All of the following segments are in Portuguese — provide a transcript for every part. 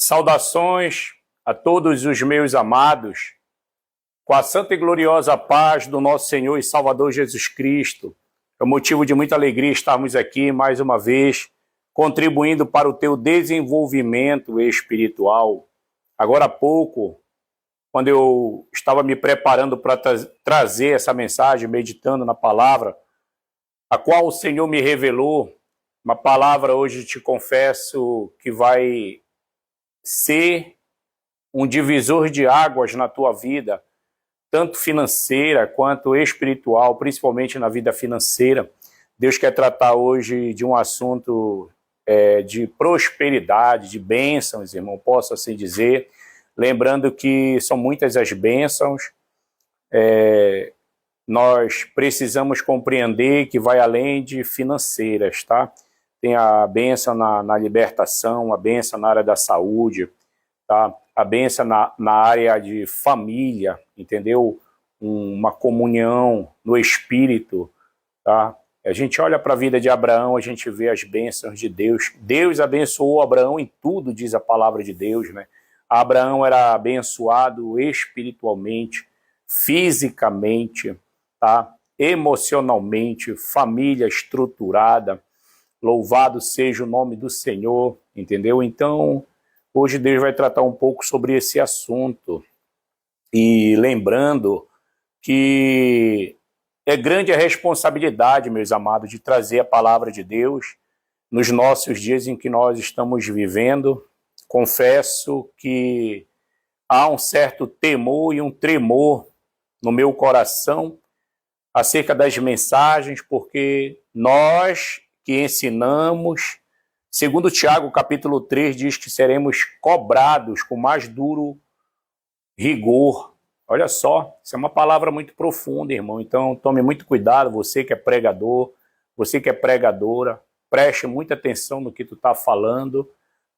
Saudações a todos os meus amados, com a santa e gloriosa paz do nosso Senhor e Salvador Jesus Cristo. É motivo de muita alegria estarmos aqui mais uma vez, contribuindo para o teu desenvolvimento espiritual. Agora há pouco, quando eu estava me preparando para trazer essa mensagem, meditando na palavra, a qual o Senhor me revelou, uma palavra hoje te confesso que vai ser um divisor de águas na tua vida, tanto financeira quanto espiritual, principalmente na vida financeira. Deus quer tratar hoje de um assunto de prosperidade, de bênçãos, irmão, posso assim dizer, lembrando que são muitas as bênçãos, nós precisamos compreender que vai além de financeiras, tá? Tem a bênção na libertação, a bênção na área da saúde, tá? A bênção na área de família, entendeu? Uma comunhão no espírito, tá? A gente olha para a vida de Abraão, a gente vê as bênçãos de Deus. Deus abençoou Abraão em tudo, diz a palavra de Deus, né? Abraão era abençoado espiritualmente, fisicamente, tá? Emocionalmente, família estruturada. Louvado seja o nome do Senhor, entendeu? Então, hoje Deus vai tratar um pouco sobre esse assunto. E lembrando que é grande a responsabilidade, meus amados, de trazer a palavra de Deus nos nossos dias em que nós estamos vivendo. Confesso que há um certo temor e um tremor no meu coração acerca das mensagens, porque nós que ensinamos, segundo Tiago, capítulo 3, diz que seremos cobrados com mais duro rigor. Olha só, isso é uma palavra muito profunda, irmão. Então, tome muito cuidado, você que é pregador, você que é pregadora, preste muita atenção no que tu está falando,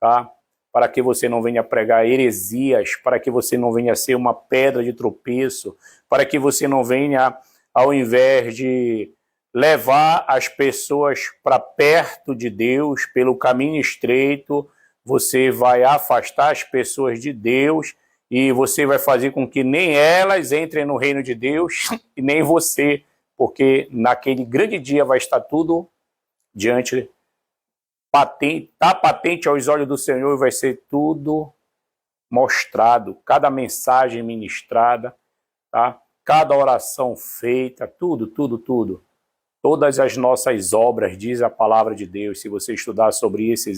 tá? Para que você não venha pregar heresias, para que você não venha ser uma pedra de tropeço, para que você não venha, ao invés de levar as pessoas para perto de Deus pelo caminho estreito, você vai afastar as pessoas de Deus e você vai fazer com que nem elas entrem no reino de Deus e nem você, porque naquele grande dia vai estar tudo diante, está patente aos olhos do Senhor e vai ser tudo mostrado, cada mensagem ministrada, tá? Cada oração feita, tudo. Todas as nossas obras, diz a palavra de Deus. Se você estudar sobre isso,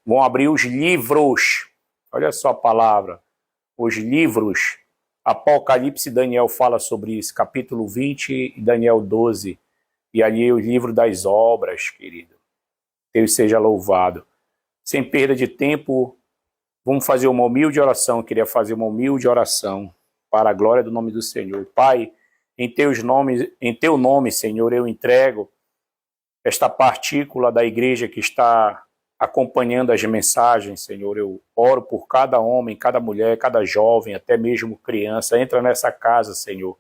vão abrir os livros. Olha só a palavra, os livros. Apocalipse e Daniel fala sobre isso, capítulo 20 e Daniel 12. E ali é o livro das obras, querido. Deus seja louvado. Sem perda de tempo, vamos fazer uma humilde oração. Eu queria fazer uma humilde oração para a glória do nome do Senhor. Pai, em teu nome, Senhor, eu entrego esta partícula da igreja que está acompanhando as mensagens, Senhor. Eu oro por cada homem, cada mulher, cada jovem, até mesmo criança. Entra nessa casa, Senhor,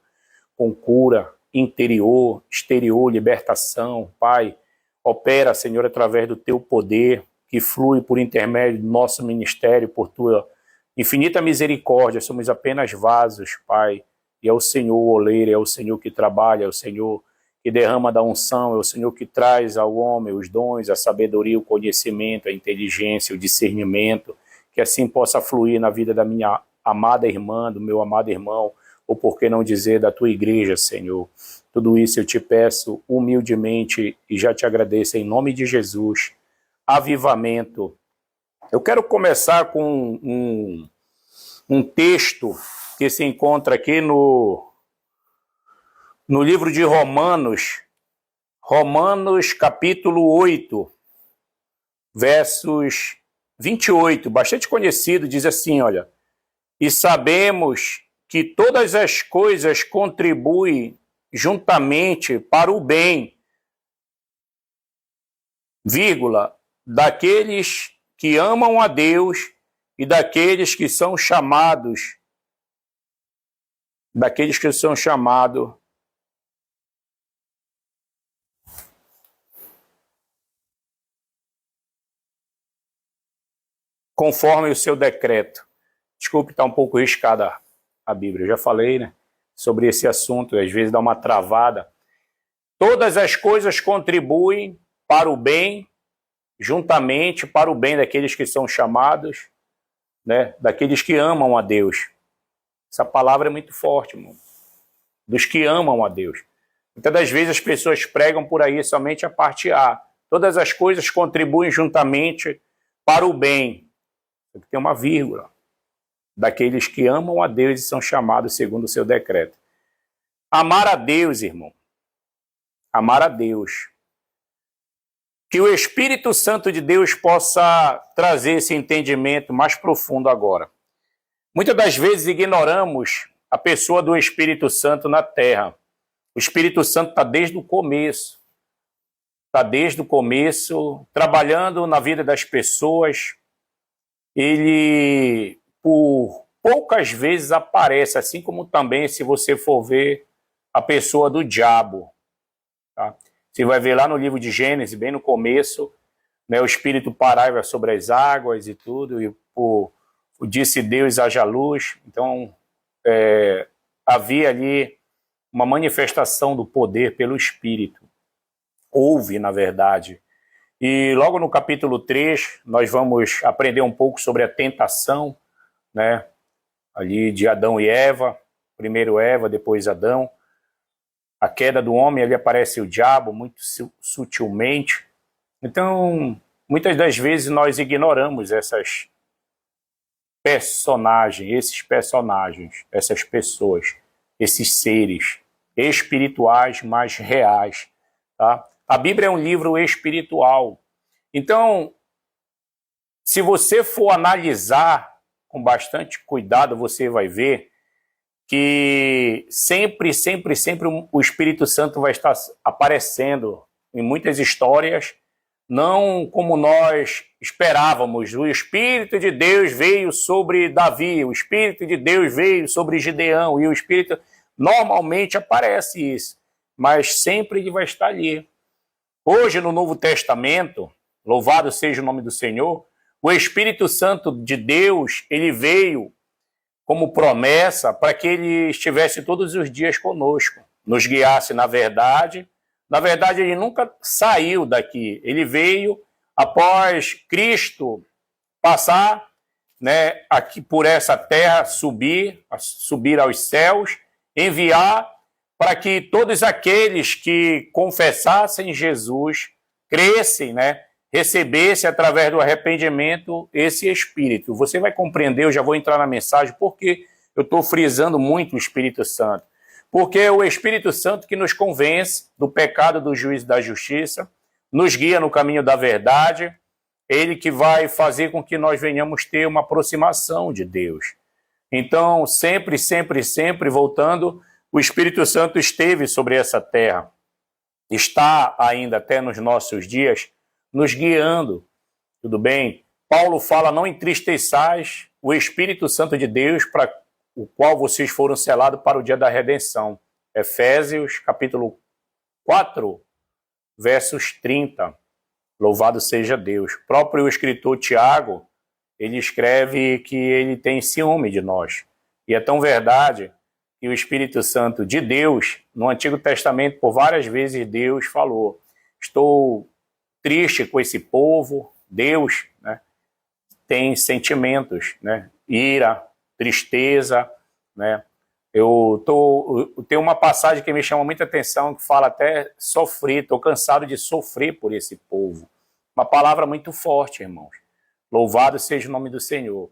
com cura interior, exterior, libertação. Pai, opera, Senhor, através do teu poder, que flui por intermédio do nosso ministério, por tua infinita misericórdia. Somos apenas vasos, Pai. E é o Senhor o oleiro, é o Senhor que trabalha, é o Senhor que derrama da unção, é o Senhor que traz ao homem os dons, a sabedoria, o conhecimento, a inteligência, o discernimento, que assim possa fluir na vida da minha amada irmã, do meu amado irmão, ou por que não dizer da tua igreja, Senhor. Tudo isso eu te peço humildemente e já te agradeço em nome de Jesus. Avivamento. Eu quero começar com um texto que se encontra aqui no livro de Romanos, capítulo 8, versos 28, bastante conhecido, diz assim, olha: e sabemos que todas as coisas contribuem juntamente para o bem, daqueles que amam a Deus e daqueles que são chamados, conforme o seu decreto. Desculpe, está um pouco riscada a Bíblia. Eu já falei, né, sobre esse assunto, às vezes dá uma travada. Todas as coisas contribuem para o bem, juntamente para o bem daqueles que são chamados, né, daqueles que amam a Deus. Essa palavra é muito forte, irmão. Dos que amam a Deus. Muitas das vezes as pessoas pregam por aí somente a parte A. Todas as coisas contribuem juntamente para o bem. Tem uma vírgula. Daqueles que amam a Deus e são chamados segundo o seu decreto. Amar a Deus, irmão. Amar a Deus. Que o Espírito Santo de Deus possa trazer esse entendimento mais profundo agora. Muitas das vezes ignoramos a pessoa do Espírito Santo na terra. O Espírito Santo está desde o começo. Está desde o começo, trabalhando na vida das pessoas. Ele, por poucas vezes, aparece, assim como também, se você for ver, a pessoa do diabo. Tá? Você vai ver lá no livro de Gênesis, bem no começo, né, o Espírito pairava sobre as águas e tudo, e disse Deus, haja luz. Então, havia ali uma manifestação do poder pelo Espírito. Houve, na verdade. E logo no capítulo 3, nós vamos aprender um pouco sobre a tentação, né, ali de Adão e Eva, primeiro Eva, depois Adão. A queda do homem, ali aparece o diabo muito sutilmente. Então, muitas das vezes nós ignoramos esses personagens, essas pessoas, esses seres espirituais, mas reais. Tá? A Bíblia é um livro espiritual. Então, se você for analisar com bastante cuidado, você vai ver que sempre o Espírito Santo vai estar aparecendo em muitas histórias, não como nós esperávamos. O Espírito de Deus veio sobre Davi, o Espírito de Deus veio sobre Gideão, e o Espírito... Normalmente aparece isso, mas sempre ele vai estar ali. Hoje, no Novo Testamento, louvado seja o nome do Senhor, o Espírito Santo de Deus, ele veio como promessa para que ele estivesse todos os dias conosco, nos guiasse na verdade. Na verdade, ele nunca saiu daqui. Ele veio após Cristo passar, né, aqui por essa terra, subir aos céus, enviar para que todos aqueles que confessassem Jesus, crescem, né, recebesse através do arrependimento esse Espírito. Você vai compreender, eu já vou entrar na mensagem, porque eu estou frisando muito o Espírito Santo. Porque é o Espírito Santo que nos convence do pecado, do juízo e da justiça, nos guia no caminho da verdade, ele que vai fazer com que nós venhamos ter uma aproximação de Deus. Então, sempre, voltando, o Espírito Santo esteve sobre essa terra, está ainda até nos nossos dias, nos guiando, tudo bem? Paulo fala, não entristeçais o Espírito Santo de Deus, para o qual vocês foram selados para o dia da redenção. Efésios, capítulo 4, versos 30. Louvado seja Deus. O próprio escritor Tiago, ele escreve que ele tem ciúme de nós. E é tão verdade que o Espírito Santo de Deus, no Antigo Testamento, por várias vezes Deus falou, estou triste com esse povo. Deus, né, tem sentimentos, né, ira, tristeza, né. Eu tenho uma passagem que me chama muita atenção, que fala até sofrer, estou cansado de sofrer por esse povo. Uma palavra muito forte, irmãos. Louvado seja o nome do Senhor.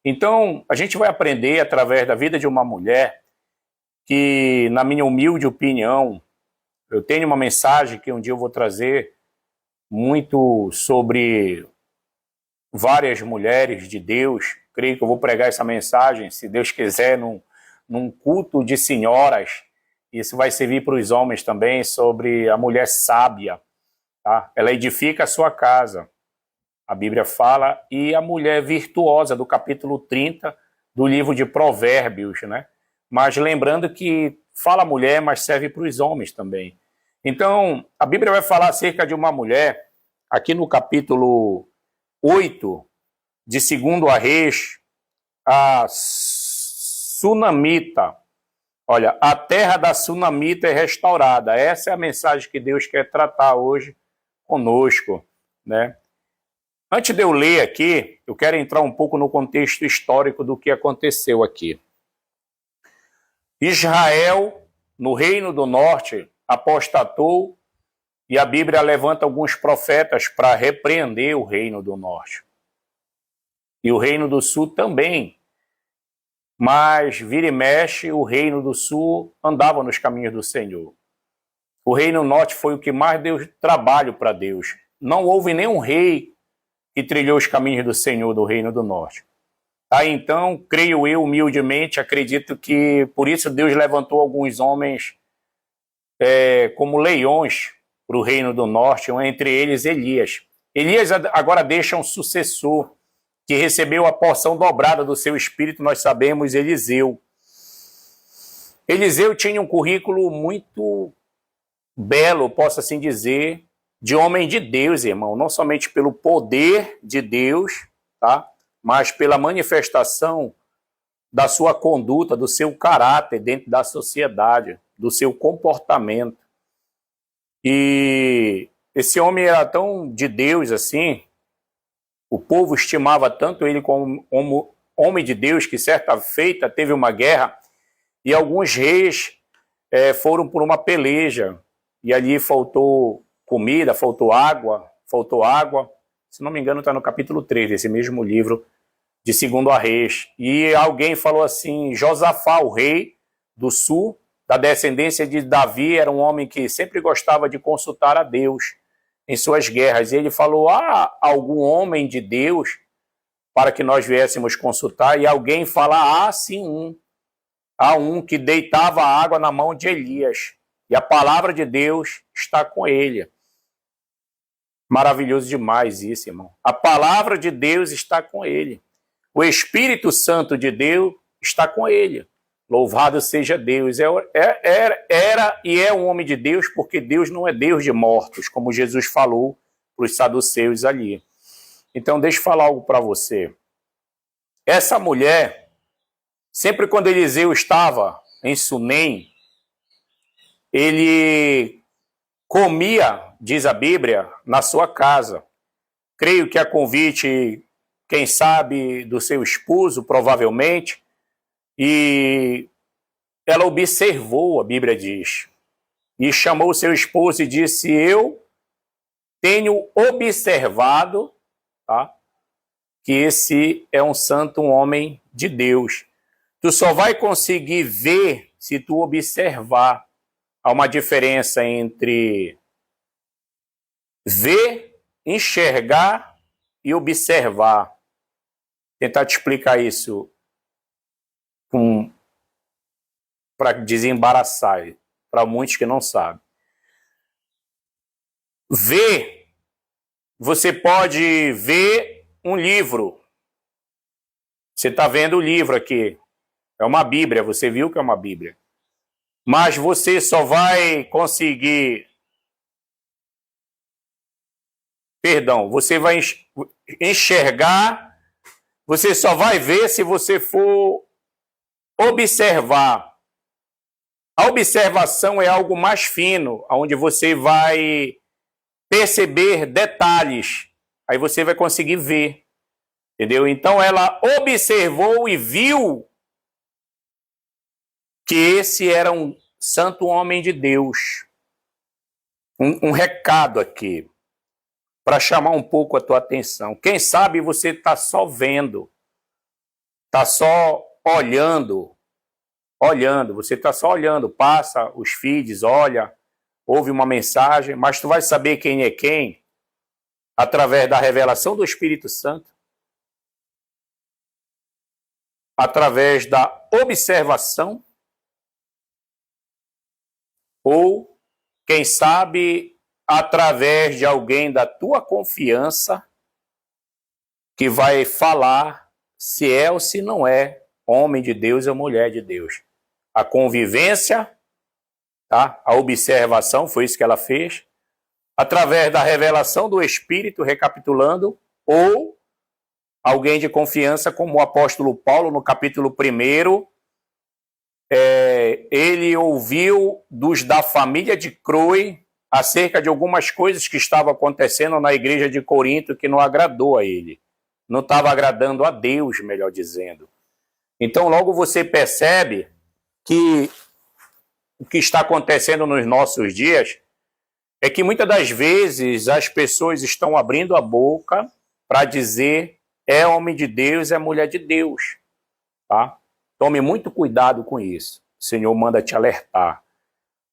Então, a gente vai aprender através da vida de uma mulher que, na minha humilde opinião, eu tenho uma mensagem que um dia eu vou trazer muito sobre várias mulheres de Deus. Creio que eu vou pregar essa mensagem, se Deus quiser, num culto de senhoras. Isso vai servir para os homens também, sobre a mulher sábia. Tá? Ela edifica a sua casa. A Bíblia fala, e a mulher virtuosa, do capítulo 30 do livro de Provérbios, né? Mas lembrando que fala mulher, mas serve para os homens também. Então, a Bíblia vai falar acerca de uma mulher, aqui no capítulo 8, de 2 Reis, a Sunamita. Olha, a terra da Sunamita é restaurada. Essa é a mensagem que Deus quer tratar hoje conosco, né? Antes de eu ler aqui, eu quero entrar um pouco no contexto histórico do que aconteceu aqui. Israel, no Reino do Norte, apostatou e a Bíblia levanta alguns profetas para repreender o Reino do Norte. E o Reino do Sul também. Mas, vira e mexe, o Reino do Sul andava nos caminhos do Senhor. O Reino Norte foi o que mais deu trabalho para Deus. Não houve nenhum rei que trilhou os caminhos do Senhor do Reino do Norte. Então, creio eu, humildemente, acredito que por isso Deus levantou alguns homens como leões para o Reino do Norte, entre eles Elias. Elias agora deixa um sucessor, que recebeu a porção dobrada do seu espírito, nós sabemos, Eliseu. Eliseu tinha um currículo muito belo, posso assim dizer, de homem de Deus, irmão, não somente pelo poder de Deus, tá? Mas pela manifestação da sua conduta, do seu caráter dentro da sociedade, do seu comportamento. E esse homem era tão de Deus assim, o povo estimava tanto ele como homem de Deus, que certa feita teve uma guerra e alguns reis foram por uma peleja e ali faltou comida, faltou água. Se não me engano está no capítulo 3 desse mesmo livro de 2 Reis. E alguém falou assim, Josafá, o rei do sul, da descendência de Davi, era um homem que sempre gostava de consultar a Deus em suas guerras. E ele falou, há algum homem de Deus para que nós viéssemos consultar? E alguém fala, sim, há um que deitava água na mão de Elias. E a palavra de Deus está com ele. Maravilhoso demais isso, irmão. A palavra de Deus está com ele. O Espírito Santo de Deus está com ele. Louvado seja Deus. Era e é um homem de Deus, porque Deus não é Deus de mortos, como Jesus falou para os saduceus ali. Então, deixa eu falar algo para você. Essa mulher, sempre quando Eliseu estava em Sunem, ele comia, diz a Bíblia, na sua casa. Creio que a convite, quem sabe, do seu esposo, provavelmente, e ela observou, a Bíblia diz, e chamou o seu esposo e disse, eu tenho observado, tá, que esse é um santo, um homem de Deus. Tu só vai conseguir ver se tu observar. Há uma diferença entre ver, enxergar e observar. Tentar te explicar isso para desembaraçar, para muitos que não sabem. Ver, você pode ver um livro. Você está vendo o livro aqui. É uma Bíblia, você viu que é uma Bíblia. Mas você só vai conseguir... você vai enxergar, você só vai ver se você for observar. A observação é algo mais fino, onde você vai perceber detalhes. Aí você vai conseguir ver. Entendeu? Então ela observou e viu que esse era um santo homem de Deus. Um recado aqui, para chamar um pouco a tua atenção. Quem sabe você está só vendo, está só olhando, você está só olhando, passa os feeds, olha, ouve uma mensagem, mas tu vai saber quem é quem através da revelação do Espírito Santo, através da observação, ou, quem sabe, através de alguém da tua confiança que vai falar se é ou se não é homem de Deus ou mulher de Deus. A convivência, tá? A observação, foi isso que ela fez, através da revelação do Espírito, recapitulando, ou alguém de confiança como o apóstolo Paulo, no capítulo 1, ele ouviu dos da família de Cloe acerca de algumas coisas que estavam acontecendo na igreja de Corinto que não agradou a ele. Não estava agradando a Deus, melhor dizendo. Então, logo você percebe que o que está acontecendo nos nossos dias é que muitas das vezes as pessoas estão abrindo a boca para dizer é homem de Deus, é mulher de Deus. Tá? Tome muito cuidado com isso. O Senhor manda te alertar.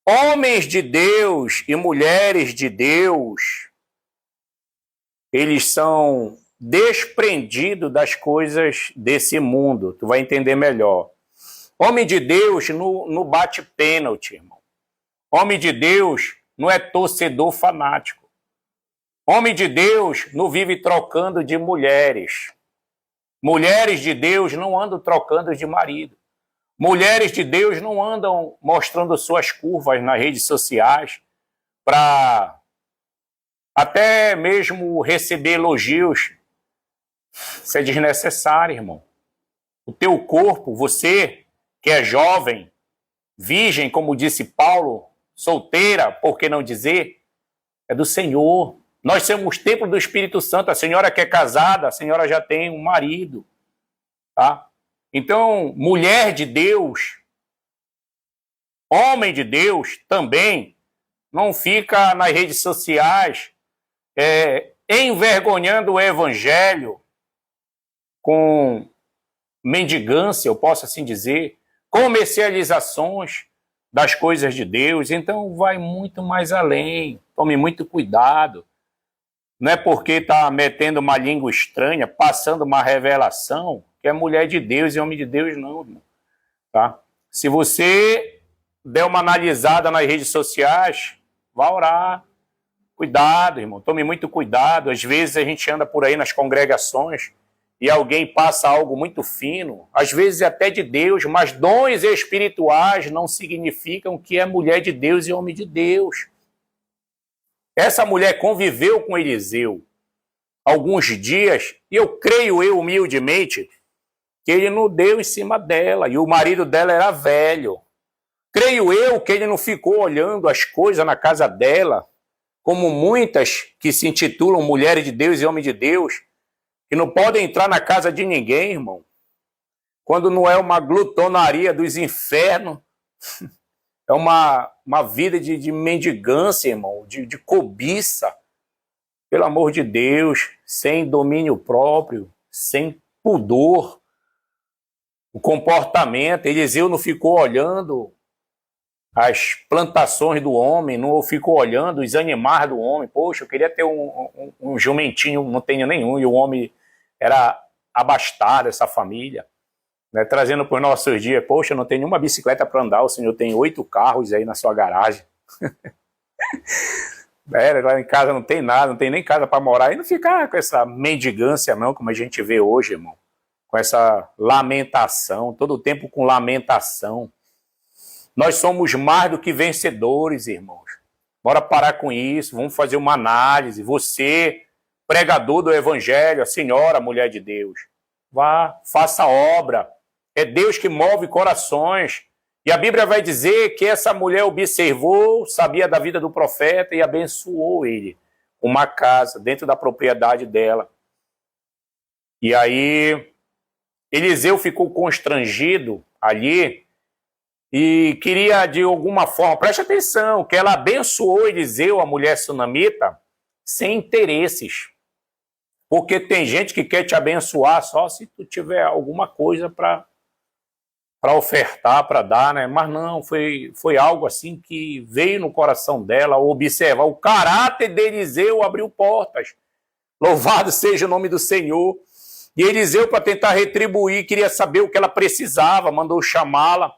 Homens de Deus e mulheres de Deus, eles são desprendidos das coisas desse mundo. Tu vai entender melhor. Homem de Deus não bate pênalti, irmão. Homem de Deus não é torcedor fanático. Homem de Deus não vive trocando de mulheres. Mulheres de Deus não andam trocando de marido. Mulheres de Deus não andam mostrando suas curvas nas redes sociais para até mesmo receber elogios. Isso é desnecessário, irmão. O teu corpo, você que é jovem, virgem, como disse Paulo, solteira, por que não dizer? É do Senhor. Nós somos templo do Espírito Santo. A senhora que é casada, a senhora já tem um marido. Tá? Então, mulher de Deus, homem de Deus também, não fica nas redes sociais envergonhando o evangelho com mendigância, eu posso assim dizer, comercializações das coisas de Deus. Então vai muito mais além. Tome muito cuidado. Não é porque está metendo uma língua estranha, passando uma revelação, que é mulher de Deus e homem de Deus, não, irmão. Tá? Se você der uma analisada nas redes sociais, vá orar. Cuidado, irmão. Tome muito cuidado. Às vezes a gente anda por aí nas congregações e alguém passa algo muito fino, às vezes até de Deus, mas dons espirituais não significam que é mulher de Deus e homem de Deus. Essa mulher conviveu com Eliseu alguns dias, e eu creio humildemente, que ele não deu em cima dela, e o marido dela era velho. Creio eu que ele não ficou olhando as coisas na casa dela, como muitas que se intitulam mulheres de Deus e homem de Deus, que não podem entrar na casa de ninguém, irmão. Quando não é uma glutonaria dos infernos, é uma vida de mendigância, irmão, de cobiça. Pelo amor de Deus, sem domínio próprio, sem pudor. O comportamento, Eliseu não ficou olhando as plantações do homem, não ficou olhando os animais do homem. Poxa, eu queria ter um jumentinho, não tenho nenhum, e o homem era abastado, essa família, né? Trazendo para os nossos dias, poxa, eu não tenho nenhuma bicicleta para andar, o senhor tem 8 carros aí na sua garagem. Lá em casa não tem nada, não tem nem casa para morar, e não ficar com essa mendigância não, como a gente vê hoje, irmão, com essa lamentação, todo o tempo com lamentação. Nós somos mais do que vencedores, irmãos. Bora parar com isso, vamos fazer uma análise. Você, pregador do evangelho, a senhora, mulher de Deus, vá, faça obra. É Deus que move corações. E a Bíblia vai dizer que essa mulher observou, sabia da vida do profeta e abençoou ele. Uma casa dentro da propriedade dela. E aí, Eliseu ficou constrangido ali e queria, de alguma forma, preste atenção, que ela abençoou Eliseu, a mulher sunamita, sem interesses. Porque tem gente que quer te abençoar só se tu tiver alguma coisa para ofertar, para dar, né? Mas não, foi algo assim que veio no coração dela observar. O caráter de Eliseu abriu portas. Louvado seja o nome do Senhor. E Eliseu, para tentar retribuir, queria saber o que ela precisava, mandou chamá-la.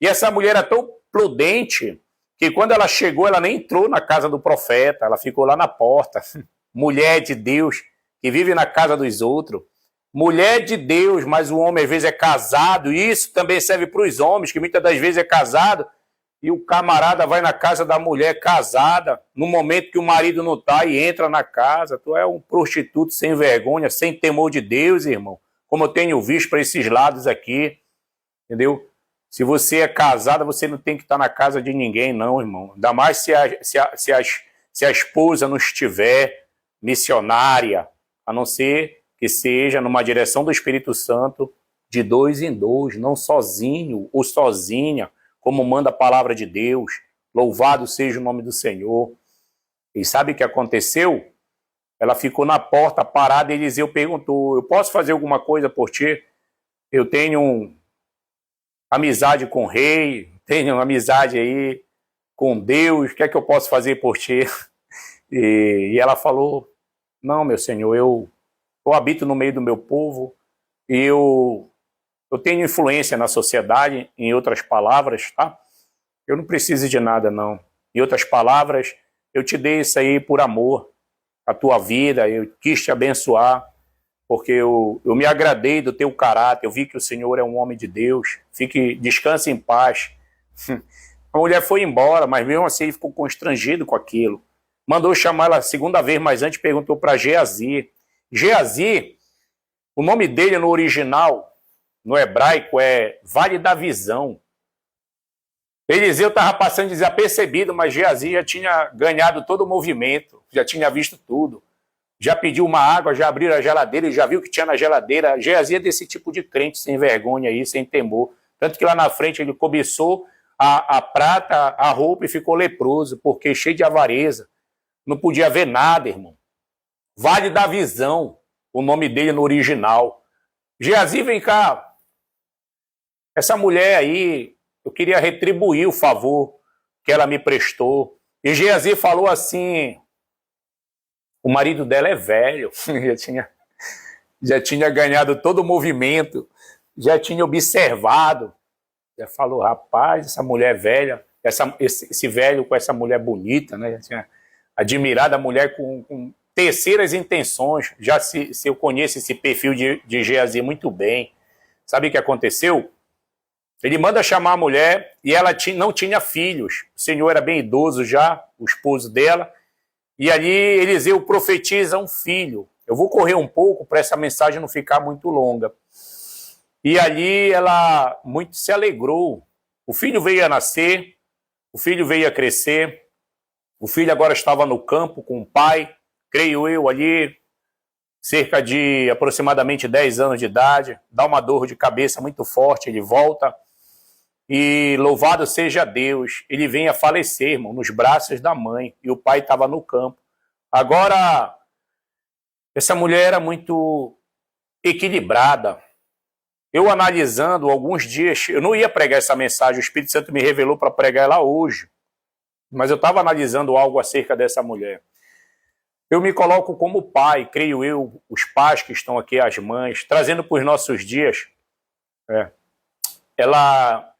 E essa mulher era tão prudente que quando ela chegou, ela nem entrou na casa do profeta, ela ficou lá na porta. Mulher de Deus, que vive na casa dos outros. Mulher de Deus, mas o homem às vezes é casado, e isso também serve para os homens, que muitas das vezes é casado, E o camarada vai na casa da mulher casada, no momento que o marido não está, e entra na casa. Tu é um prostituto sem vergonha, sem temor de Deus, irmão. Como eu tenho visto para esses lados aqui, entendeu? Se você é casada, você não tem que estar na casa de ninguém, não, irmão. Ainda mais se a esposa não estiver missionária, a não ser que seja numa direção do Espírito Santo, de 2 em 2, não sozinho ou sozinha, como manda a palavra de Deus. Louvado seja o nome do Senhor. E sabe o que aconteceu? Ela ficou na porta parada e Eliseu perguntou: eu posso fazer alguma coisa por ti? Eu tenho amizade com o rei, tenho amizade aí com Deus, o que é que eu posso fazer por ti? E ela falou: não, meu senhor, eu habito no meio do meu povo e eu tenho influência na sociedade, em outras palavras, tá? Eu não preciso de nada, não. Em outras palavras, eu te dei isso aí por amor, a tua vida, eu quis te abençoar, porque eu me agradei do teu caráter, eu vi que o Senhor é um homem de Deus, descanse em paz. A mulher foi embora, mas mesmo assim ele ficou constrangido com aquilo. Mandou chamar ela a segunda vez, mas antes perguntou para Geazi. Geazi, o nome dele no original, no hebraico, é Vale da Visão. Eliseu estava passando desapercebido, mas Geazi já tinha ganhado todo o movimento, já tinha visto tudo. Já pediu uma água, já abriu a geladeira e já viu o que tinha na geladeira. Geazi é desse tipo de crente, sem vergonha aí, sem temor. Tanto que lá na frente ele cobiçou a prata, a roupa e ficou leproso, porque cheio de avareza. Não podia ver nada, irmão. Vale da Visão, o nome dele no original. Geazi, vem cá. Essa mulher aí, eu queria retribuir o favor que ela me prestou. E Geazi falou assim: o marido dela é velho, já tinha ganhado todo o movimento, já tinha observado. Já falou: rapaz, essa mulher velha, esse velho com essa mulher bonita, né? Já tinha admirado a mulher com terceiras intenções. Já se eu conheço esse perfil de Geazi muito bem. Sabe o que aconteceu? Ele manda chamar a mulher e ela não tinha filhos. O senhor era bem idoso já, o esposo dela. E ali Eliseu profetiza um filho. Eu vou correr um pouco para essa mensagem não ficar muito longa. E ali ela muito se alegrou. O filho veio a nascer, o filho veio a crescer, o filho agora estava no campo com o pai, creio eu ali, cerca de aproximadamente 10 anos de idade, dá uma dor de cabeça muito forte, ele volta. E louvado seja Deus, ele vem a falecer, irmão, nos braços da mãe, e o pai estava no campo. Agora, essa mulher era muito equilibrada. Eu analisando alguns dias, eu não ia pregar essa mensagem, o Espírito Santo me revelou para pregar ela hoje, mas eu estava analisando algo acerca dessa mulher. Eu me coloco como pai, creio eu, os pais que estão aqui, as mães, trazendo para os nossos dias. Ela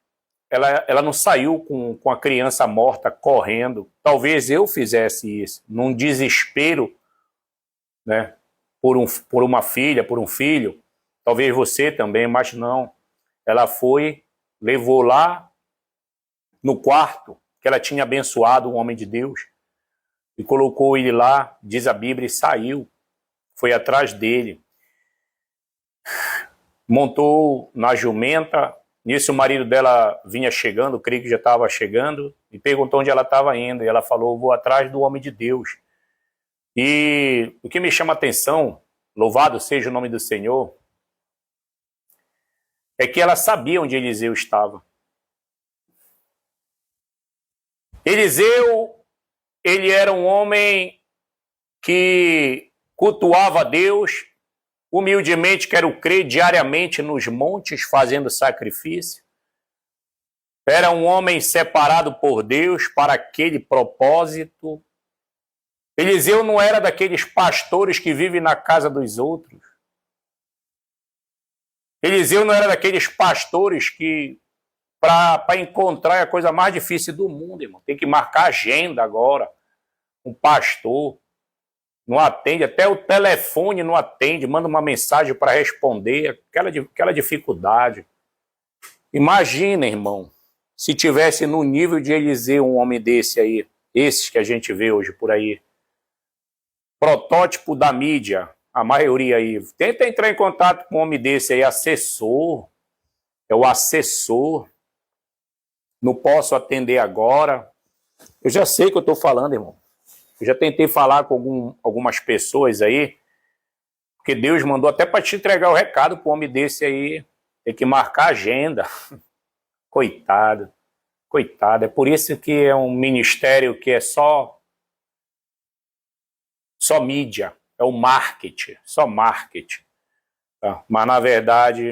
não saiu com a criança morta correndo. Talvez eu fizesse isso, num desespero, né, por uma filha, por um filho. Talvez você também, mas não. Ela foi, levou lá no quarto, que ela tinha abençoado um homem de Deus, e colocou ele lá, diz a Bíblia, e saiu. Foi atrás dele. Montou na jumenta. Nisso o marido dela vinha chegando, creio que já estava chegando, e perguntou onde ela estava indo. E ela falou: vou atrás do homem de Deus. E o que me chama a atenção, louvado seja o nome do Senhor, é que ela sabia onde Eliseu estava. Eliseu, ele era um homem que cultuava a Deus, humildemente, quero crer, diariamente nos montes, fazendo sacrifício. Era um homem separado por Deus para aquele propósito. Eliseu não era daqueles pastores que vivem na casa dos outros. Eliseu não era daqueles pastores que, para encontrar, é a coisa mais difícil do mundo, irmão. Tem que marcar agenda agora. Um pastor não atende, até o telefone não atende, manda uma mensagem para responder, aquela dificuldade. Imagina, irmão, se tivesse no nível de Eliseu, um homem desse aí, esses que a gente vê hoje por aí, protótipo da mídia, a maioria aí, tenta entrar em contato com um homem desse aí, assessor, é o assessor, não posso atender agora. Eu já sei o que eu estou falando, irmão. Eu já tentei falar com algumas pessoas aí, porque Deus mandou até para te entregar o recado para um homem desse aí, tem que marcar a agenda. Coitado, coitado. É por isso que é um ministério que é só mídia, é o marketing, só marketing. Tá? Mas, na verdade,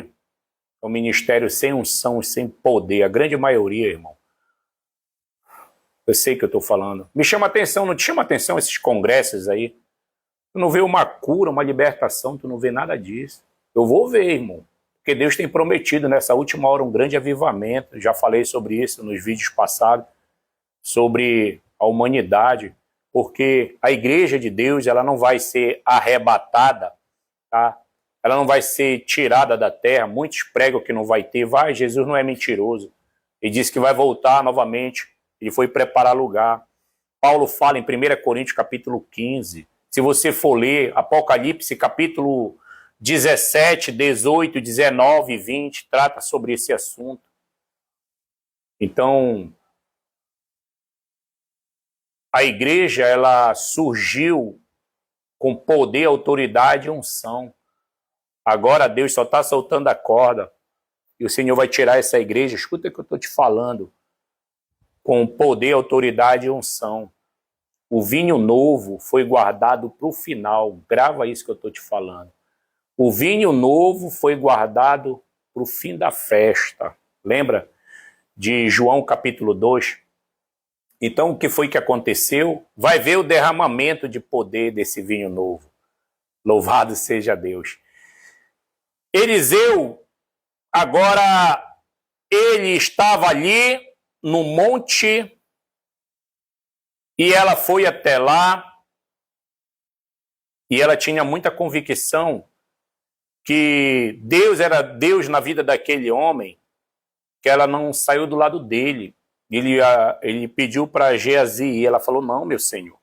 é um ministério sem unção e sem poder. A grande maioria, irmão. Eu sei o que eu estou falando. Me chama atenção, não te chama atenção esses congressos aí? Tu não vê uma cura, uma libertação, tu não vê nada disso. Eu vou ver, irmão. Porque Deus tem prometido nessa última hora um grande avivamento. Já falei sobre isso nos vídeos passados, sobre a humanidade. Porque a igreja de Deus, ela não vai ser arrebatada, tá? Ela não vai ser tirada da terra. Muitos pregam que não vai ter. Vai, Jesus não é mentiroso. Ele disse que vai voltar novamente. Ele foi preparar lugar. Paulo fala em 1 Coríntios capítulo 15. Se você for ler Apocalipse capítulo 17, 18, 19 e 20, trata sobre esse assunto. Então, a igreja, ela surgiu com poder, autoridade e unção. Agora Deus só está soltando a corda. E o Senhor vai tirar essa igreja, escuta o que eu estou te falando, com poder, autoridade e unção. O vinho novo foi guardado para o final. Grava isso que eu estou te falando. O vinho novo foi guardado para o fim da festa. Lembra de João capítulo 2? Então, o que foi que aconteceu? Vai ver o derramamento de poder desse vinho novo. Louvado seja Deus. Eliseu, agora, ele estava ali no monte e ela foi até lá e ela tinha muita convicção que Deus era Deus na vida daquele homem, que ela não saiu do lado dele. Ele pediu para Geazi e ela falou, não, meu Senhor.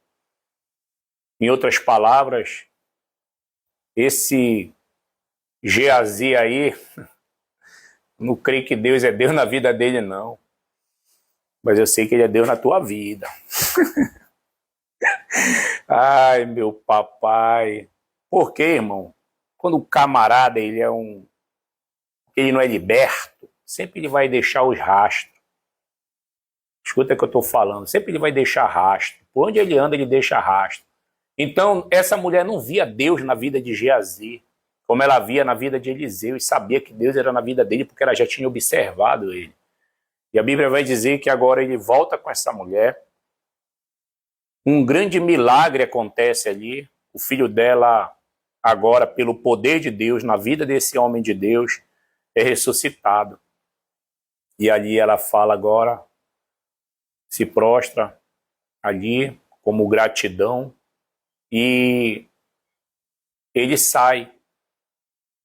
Em outras palavras, esse Geazi aí, não creio que Deus é Deus na vida dele, não. Mas eu sei que ele é Deus na tua vida. Ai, meu papai. Por quê, irmão? Quando o camarada ele não é liberto, sempre ele vai deixar os rastros. Escuta o que eu estou falando. Sempre ele vai deixar rastro. Por onde ele anda, ele deixa rastro. Então, essa mulher não via Deus na vida de Geazi, como ela via na vida de Eliseu, e sabia que Deus era na vida dele, porque ela já tinha observado ele. E a Bíblia vai dizer que agora ele volta com essa mulher. Um grande milagre acontece ali. O filho dela, agora, pelo poder de Deus, na vida desse homem de Deus, é ressuscitado. E ali ela fala agora, se prostra ali como gratidão e ele sai.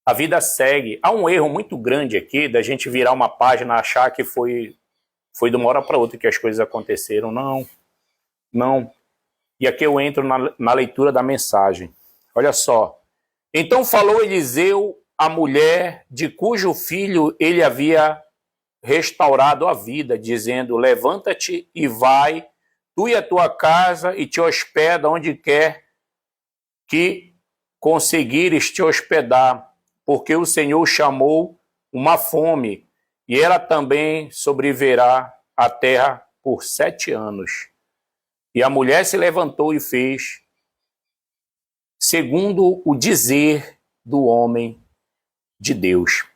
A vida segue. Há um erro muito grande aqui da gente virar uma página e achar que foi de uma hora para outra que as coisas aconteceram. Não. E aqui eu entro na leitura da mensagem. Olha só. Então falou Eliseu à mulher de cujo filho ele havia restaurado a vida, dizendo, levanta-te e vai, tu e a tua casa, e te hospeda onde quer que conseguires te hospedar, porque o Senhor chamou uma fome, e ela também sobreviverá à terra por 7 anos. E a mulher se levantou e fez, segundo o dizer do homem de Deus,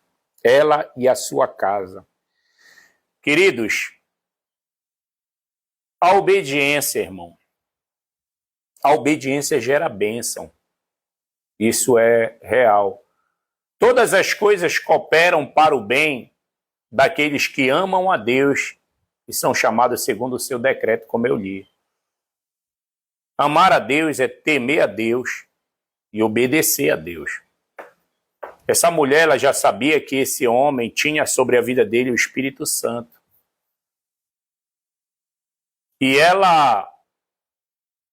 ela e a sua casa. Queridos, a obediência, irmão, a obediência gera bênção. Isso é real. Todas as coisas cooperam para o bem daqueles que amam a Deus e são chamados segundo o seu decreto, como eu li. Amar a Deus é temer a Deus e obedecer a Deus. Essa mulher ela já sabia que esse homem tinha sobre a vida dele o Espírito Santo. E ela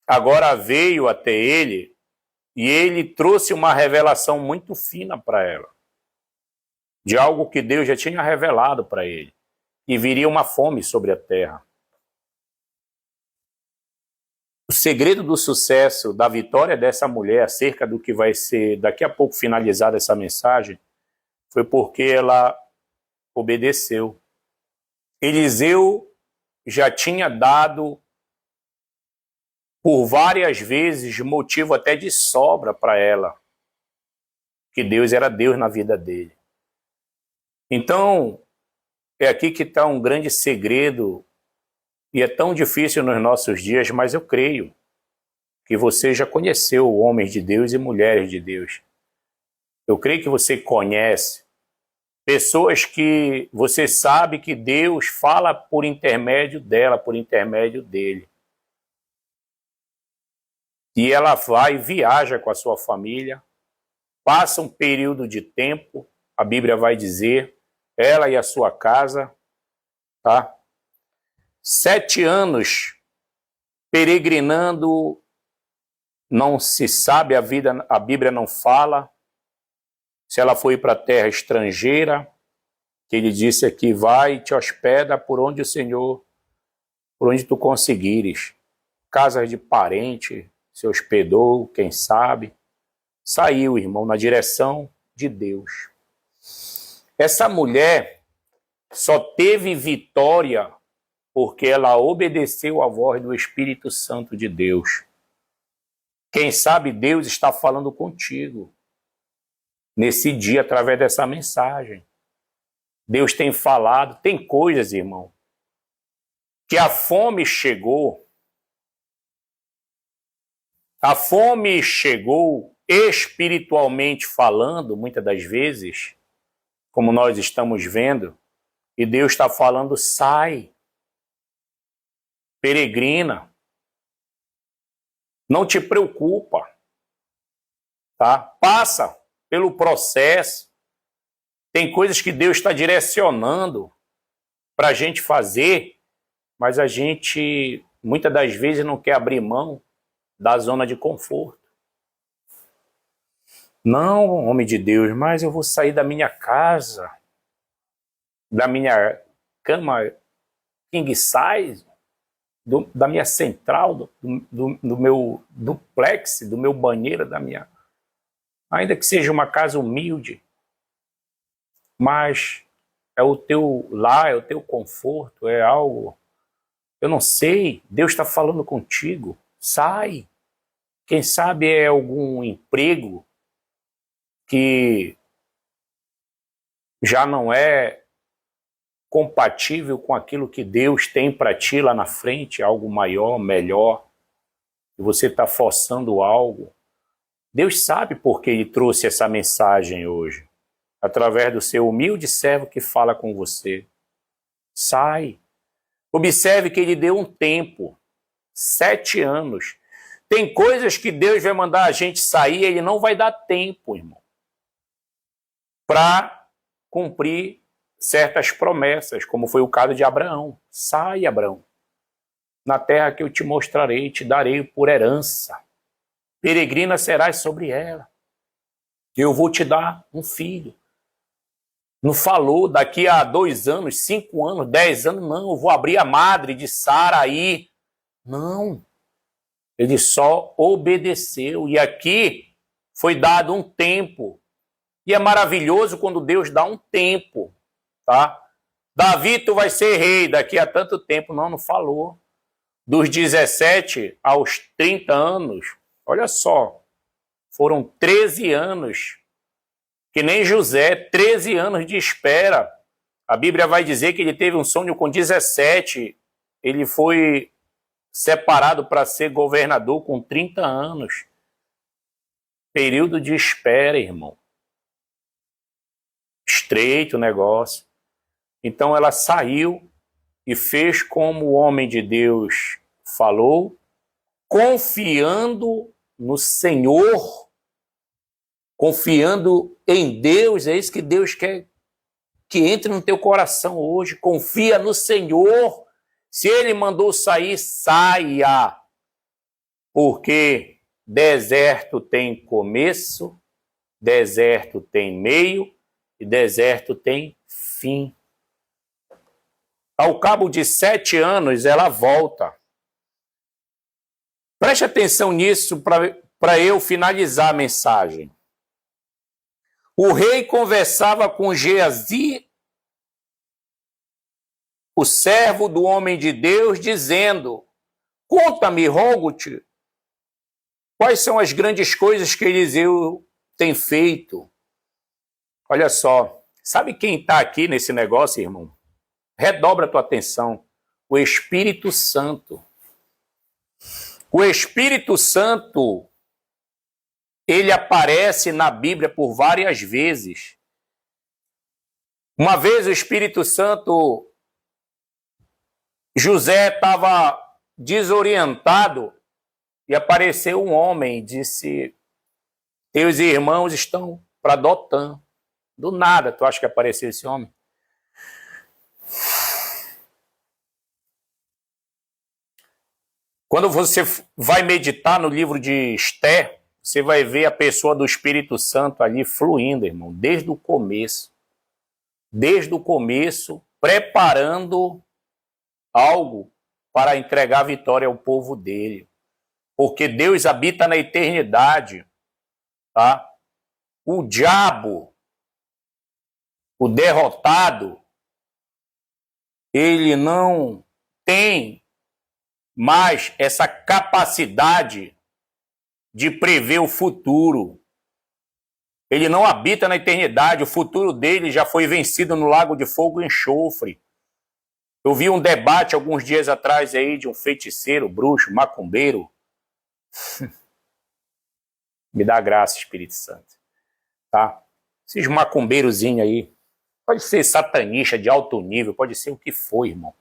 agora veio até ele e ele trouxe uma revelação muito fina para ela, de algo que Deus já tinha revelado para ele, e viria uma fome sobre a terra. O segredo do sucesso, da vitória dessa mulher acerca do que vai ser daqui a pouco finalizada essa mensagem, foi porque ela obedeceu. Eliseu já tinha dado por várias vezes motivo até de sobra para ela, que Deus era Deus na vida dele. Então, é aqui que está um grande segredo, e é tão difícil nos nossos dias, mas eu creio que você já conheceu homens de Deus e mulheres de Deus. Eu creio que você conhece pessoas que você sabe que Deus fala por intermédio dela, por intermédio dele. E ela vai e viaja com a sua família, passa um período de tempo, a Bíblia vai dizer, ela e a sua casa, tá? 7 anos peregrinando, não se sabe, a Bíblia não fala se ela foi para a terra estrangeira, que ele disse aqui, vai e te hospeda por onde o Senhor, por onde tu conseguires. Casas de parente, se hospedou, quem sabe. Saiu, irmão, na direção de Deus. Essa mulher só teve vitória porque ela obedeceu à voz do Espírito Santo de Deus. Quem sabe Deus está falando contigo nesse dia através dessa mensagem. Deus tem falado, tem coisas, irmão, que a fome chegou. A fome chegou espiritualmente falando, muitas das vezes, como nós estamos vendo, e Deus está falando, sai, peregrina, não te preocupa, tá? Passa pelo processo. Tem coisas que Deus está direcionando para a gente fazer, mas a gente, muitas das vezes, não quer abrir mão da zona de conforto. Não, homem de Deus, mas eu vou sair da minha casa, da minha cama king size, da minha central, do meu duplex, do meu banheiro, ainda que seja uma casa humilde, mas é o teu lar, é o teu conforto, é algo, eu não sei, Deus está falando contigo, sai. Quem sabe é algum emprego que já não é compatível com aquilo que Deus tem para ti lá na frente, algo maior, melhor, e você está forçando algo. Deus sabe por que ele trouxe essa mensagem hoje, através do seu humilde servo que fala com você. Sai. Observe que ele deu um tempo, 7 anos. Tem coisas que Deus vai mandar a gente sair, ele não vai dar tempo, irmão, para cumprir certas promessas, como foi o caso de Abraão. Sai, Abraão, na terra que eu te mostrarei, te darei por herança. Peregrina serás sobre ela. Eu vou te dar um filho. Não falou daqui a 2 anos, 5 anos, 10 anos, não, eu vou abrir a madre de Sara aí. Não. Ele só obedeceu. E aqui foi dado um tempo. E é maravilhoso quando Deus dá um tempo, tá? Davi, tu vai ser rei daqui a tanto tempo. Não, não falou. Dos 17 aos 30 anos, olha só, foram 13 anos, que nem José, 13 anos de espera. A Bíblia vai dizer que ele teve um sonho com 17, ele foi separado para ser governador com 30 anos. Período de espera, irmão. Estreito o negócio. Então ela saiu e fez como o homem de Deus falou, confiando no Senhor, confiando em Deus. É isso que Deus quer que entre no teu coração hoje. Confia no Senhor. Se ele mandou sair, saia. Porque deserto tem começo, deserto tem meio e deserto tem fim. Ao cabo de 7 anos, ela volta. Preste atenção nisso para eu finalizar a mensagem. O rei conversava com Geazi, o servo do homem de Deus, dizendo: conta-me, rogo-te, quais são as grandes coisas que Eliseu tem feito? Olha só, sabe quem está aqui nesse negócio, irmão? Redobra a tua atenção. O Espírito Santo. O Espírito Santo, ele aparece na Bíblia por várias vezes. Uma vez o Espírito Santo, José estava desorientado e apareceu um homem e disse: teus irmãos estão para Dotã. Do nada, tu acha que apareceu esse homem? Quando você vai meditar no livro de Esther, você vai ver a pessoa do Espírito Santo ali fluindo, irmão, desde o começo. Desde o começo, preparando algo para entregar a vitória ao povo dele. Porque Deus habita na eternidade, tá? O diabo, o derrotado, ele não tem mais essa capacidade de prever o futuro. Ele não habita na eternidade, o futuro dele já foi vencido no lago de fogo e enxofre. Eu vi um debate alguns dias atrás aí de um feiticeiro, bruxo, macumbeiro. Me dá graça, Espírito Santo. Tá? Esses macumbeirozinhos aí, pode ser satanista de alto nível, pode ser o que for, irmão.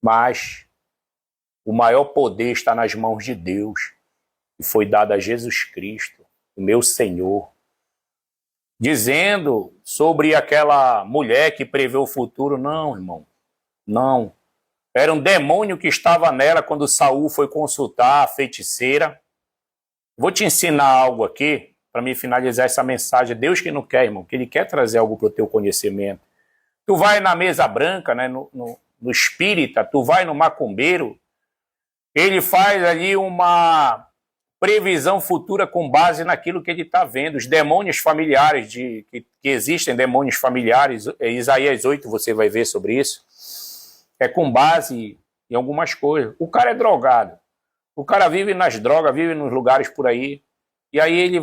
Mas o maior poder está nas mãos de Deus, e foi dado a Jesus Cristo, o meu Senhor, dizendo sobre aquela mulher que prevê o futuro. Não, irmão, não. Era um demônio que estava nela quando Saul foi consultar a feiticeira. Vou te ensinar algo aqui, para me finalizar essa mensagem. Deus que não quer, irmão, que Ele quer trazer algo para o teu conhecimento. Tu vai na mesa branca, né, no espírita, tu vai no macumbeiro, ele faz ali uma previsão futura com base naquilo que ele está vendo. Os demônios familiares, que existem demônios familiares, Isaías 8 você vai ver sobre isso, é com base em algumas coisas. O cara é drogado, o cara vive nas drogas, vive nos lugares por aí, e aí ele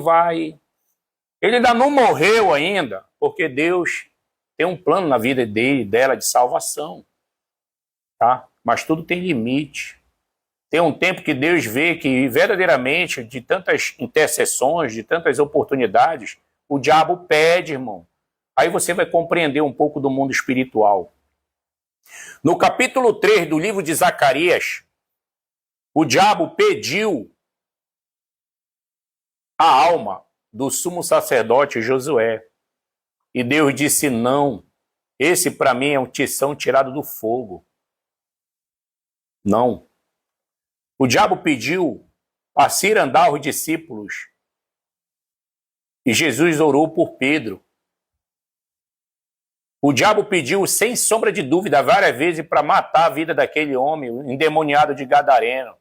ainda não morreu ainda, porque Deus tem um plano na vida dela de salvação, tá? Mas tudo tem limite. Tem um tempo que Deus vê que verdadeiramente, de tantas intercessões, de tantas oportunidades, o diabo pede, irmão. Aí você vai compreender um pouco do mundo espiritual. No capítulo 3 do livro de Zacarias, o diabo pediu a alma do sumo sacerdote Josué. E Deus disse: não, esse para mim é um tição tirado do fogo. Não. O diabo pediu a cirandar os discípulos e Jesus orou por Pedro. O diabo pediu, sem sombra de dúvida, várias vezes para matar a vida daquele homem, o endemoniado de Gadareno.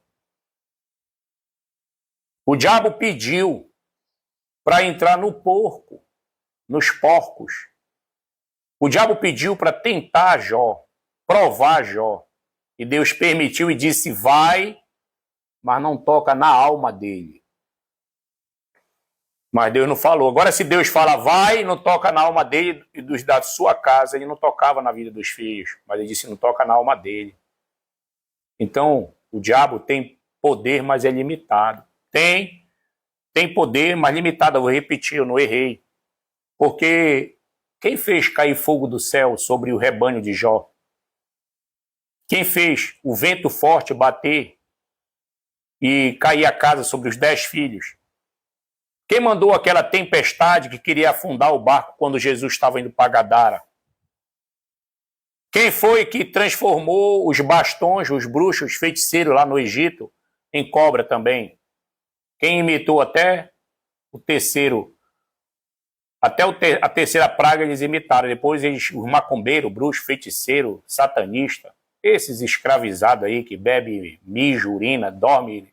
O diabo pediu para entrar no porco, nos porcos. O diabo pediu para tentar Jó, provar Jó. E Deus permitiu e disse: vai, mas não toca na alma dele. Mas Deus não falou. Agora, se Deus fala, vai, não toca na alma dele e dos da sua casa, ele não tocava na vida dos filhos, mas ele disse: não toca na alma dele. Então, o diabo tem poder, mas é limitado. Tem poder, mas limitado. Eu vou repetir, eu não errei. Porque quem fez cair fogo do céu sobre o rebanho de Jó? Quem fez o vento forte bater e cair a casa sobre os 10 filhos? Quem mandou aquela tempestade que queria afundar o barco quando Jesus estava indo para Gadara? Quem foi que transformou os bastões, os bruxos, os feiticeiros lá no Egito, em cobra também? Quem imitou até o terceiro, a terceira praga eles imitaram. Depois eles, os macumbeiros, bruxo, feiticeiro, satanista, esses escravizados aí que bebe mijo, urina, dorme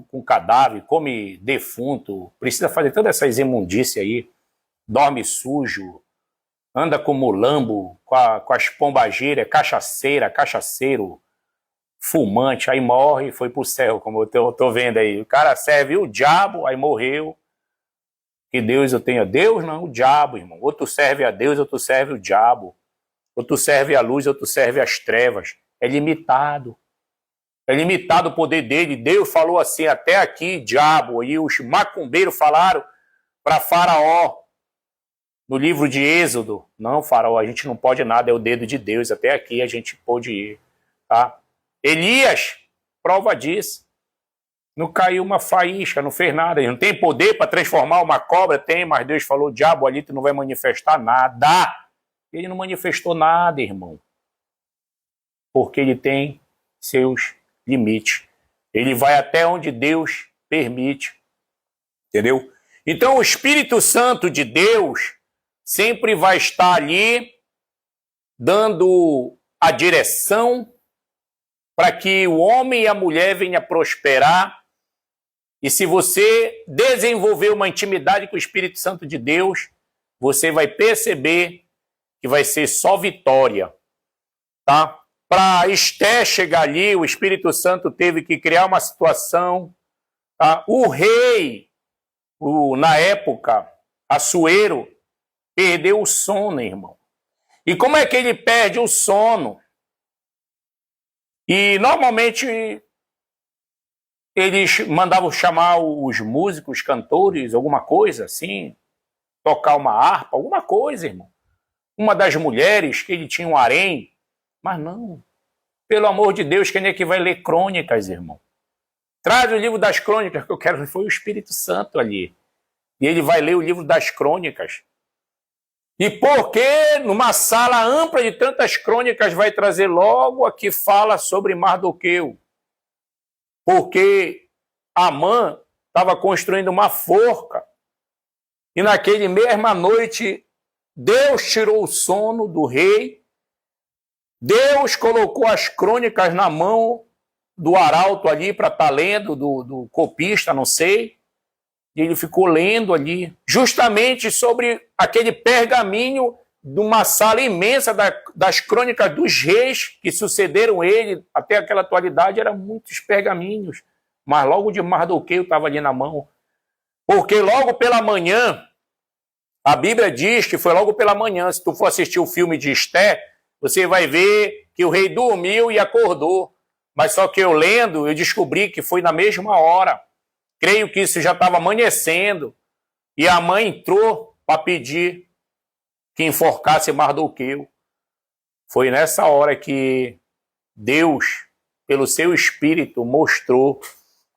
com cadáver, come defunto, precisa fazer todas essas imundícias aí, dorme sujo, anda com mulambo, com as pombageiras, cachaceiro, fumante, aí morre e foi pro céu, como eu tô vendo aí. O cara serve o diabo, aí morreu. Que Deus eu tenha. Deus não, o diabo, irmão. Ou tu serve a Deus, ou tu serve o diabo. Ou tu serve a luz, ou tu serve as trevas. É limitado. É limitado o poder dele. Deus falou assim, até aqui, diabo. E os macumbeiros falaram para Faraó, no livro de Êxodo, não, Faraó, a gente não pode nada, é o dedo de Deus, até aqui a gente pôde ir. Tá? Elias, prova disso. Não caiu uma faísca, não fez nada. Ele não tem poder para transformar uma cobra? Tem, mas Deus falou, diabo, ali tu não vai manifestar nada. Ele não manifestou nada, irmão. Porque ele tem seus limites. Ele vai até onde Deus permite. Entendeu? Então o Espírito Santo de Deus sempre vai estar ali dando a direção para que o homem e a mulher venham a prosperar. E se você desenvolver uma intimidade com o Espírito Santo de Deus, você vai perceber que vai ser só vitória. Tá? Para Esté chegar ali, o Espírito Santo teve que criar uma situação. Tá? O rei, na época, Assuero, perdeu o sono, irmão. E como é que ele perde o sono? E normalmente eles mandavam chamar os músicos, cantores, alguma coisa assim, tocar uma harpa, alguma coisa, irmão. Uma das mulheres que ele tinha um harém, mas não. Pelo amor de Deus, quem é que vai ler crônicas, irmão? Traz o livro das crônicas, que eu quero, foi o Espírito Santo ali. E ele vai ler o livro das crônicas. E por que numa sala ampla de tantas crônicas vai trazer logo a que fala sobre Mardoqueu? Porque Amã estava construindo uma forca e naquele mesma noite Deus tirou o sono do rei, Deus colocou as crônicas na mão do arauto ali para estar lendo, do copista, não sei. E ele ficou lendo ali, justamente sobre aquele pergaminho de uma sala imensa das crônicas dos reis que sucederam ele até aquela atualidade, eram muitos pergaminhos. Mas logo de Mardoqueu estava ali na mão. Porque logo pela manhã, a Bíblia diz que foi logo pela manhã, se tu for assistir o filme de Esté, você vai ver que o rei dormiu e acordou. Mas só que eu lendo, eu descobri que foi na mesma hora. Creio que isso já estava amanhecendo. E a mãe entrou para pedir que enforcasse Mardoqueu. Foi nessa hora que Deus, pelo seu Espírito, mostrou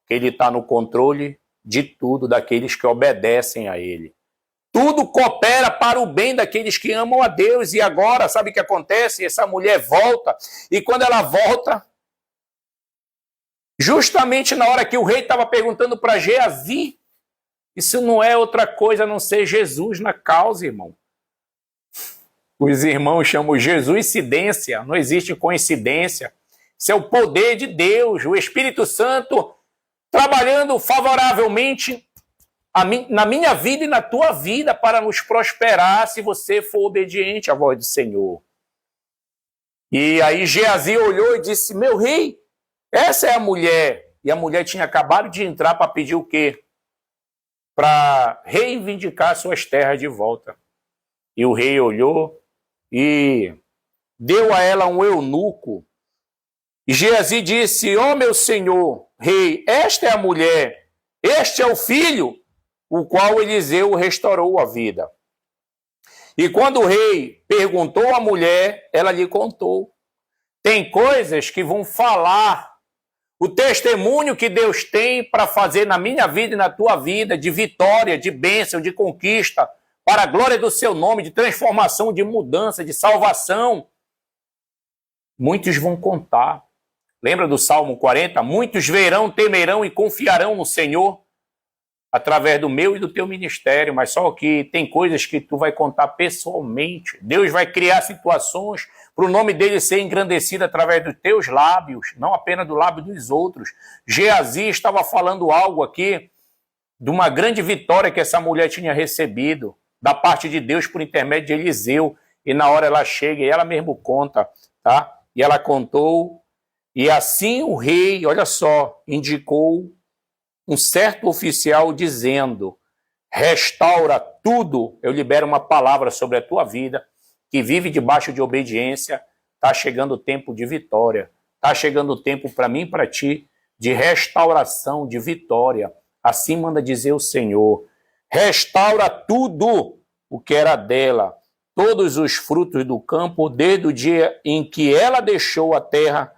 que ele está no controle de tudo, daqueles que obedecem a ele. Tudo coopera para o bem daqueles que amam a Deus. E agora, sabe o que acontece? Essa mulher volta. E quando ela volta, justamente na hora que o rei estava perguntando para Geazi, isso não é outra coisa a não ser Jesus na causa, irmão. Os irmãos chamam Jesuicidência, não existe coincidência. Isso é o poder de Deus, o Espírito Santo trabalhando favoravelmente na minha vida e na tua vida para nos prosperar se você for obediente à voz do Senhor. E aí Geazi olhou e disse, meu rei, essa é a mulher. E a mulher tinha acabado de entrar para pedir o quê? Para reivindicar suas terras de volta. E o rei olhou e deu a ela um eunuco. E Geazi disse, ó meu senhor, rei, esta é a mulher, este é o filho, o qual Eliseu restaurou a vida. E quando o rei perguntou à mulher, ela lhe contou. Tem coisas que vão falar o testemunho que Deus tem para fazer na minha vida e na tua vida, de vitória, de bênção, de conquista, para a glória do seu nome, de transformação, de mudança, de salvação. Muitos vão contar. Lembra do Salmo 40? Muitos verão, temerão e confiarão no Senhor através do meu e do teu ministério, mas só que tem coisas que tu vai contar pessoalmente. Deus vai criar situações para o nome dele ser engrandecido através dos teus lábios, não apenas do lábio dos outros. Geazi estava falando algo aqui de uma grande vitória que essa mulher tinha recebido da parte de Deus por intermédio de Eliseu, e na hora ela chega e ela mesmo conta, tá? E ela contou, e assim o rei, olha só, indicou um certo oficial dizendo: restaura tudo. Eu libero uma palavra sobre a tua vida, que vive debaixo de obediência. Está chegando o tempo de vitória. Está chegando o tempo para mim e para ti de restauração, de vitória. Assim manda dizer o Senhor. Restaura tudo o que era dela, todos os frutos do campo, desde o dia em que ela deixou a terra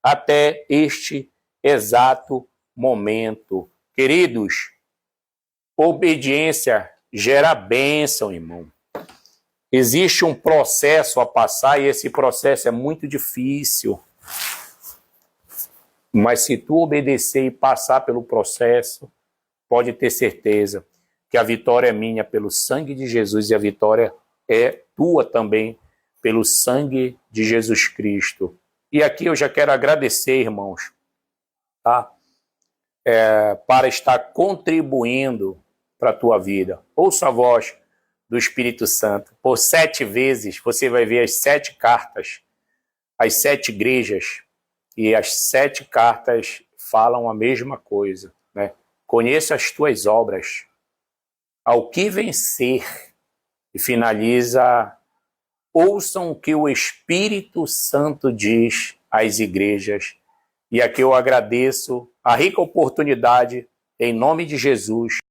até este exato momento. Queridos, obediência gera bênção, irmão. Existe um processo a passar e esse processo é muito difícil. Mas se tu obedecer e passar pelo processo, pode ter certeza que a vitória é minha pelo sangue de Jesus e a vitória é tua também pelo sangue de Jesus Cristo. E aqui eu já quero agradecer, irmãos, tá? Para estar contribuindo para a tua vida. Ouça a voz do Espírito Santo. Por 7 vezes você vai ver as 7 cartas, as 7 igrejas, e as 7 cartas falam a mesma coisa, né? Conheça as tuas obras, ao que vencer, e finaliza: ouçam o que o Espírito Santo diz às igrejas. E aqui eu agradeço a rica oportunidade, em nome de Jesus,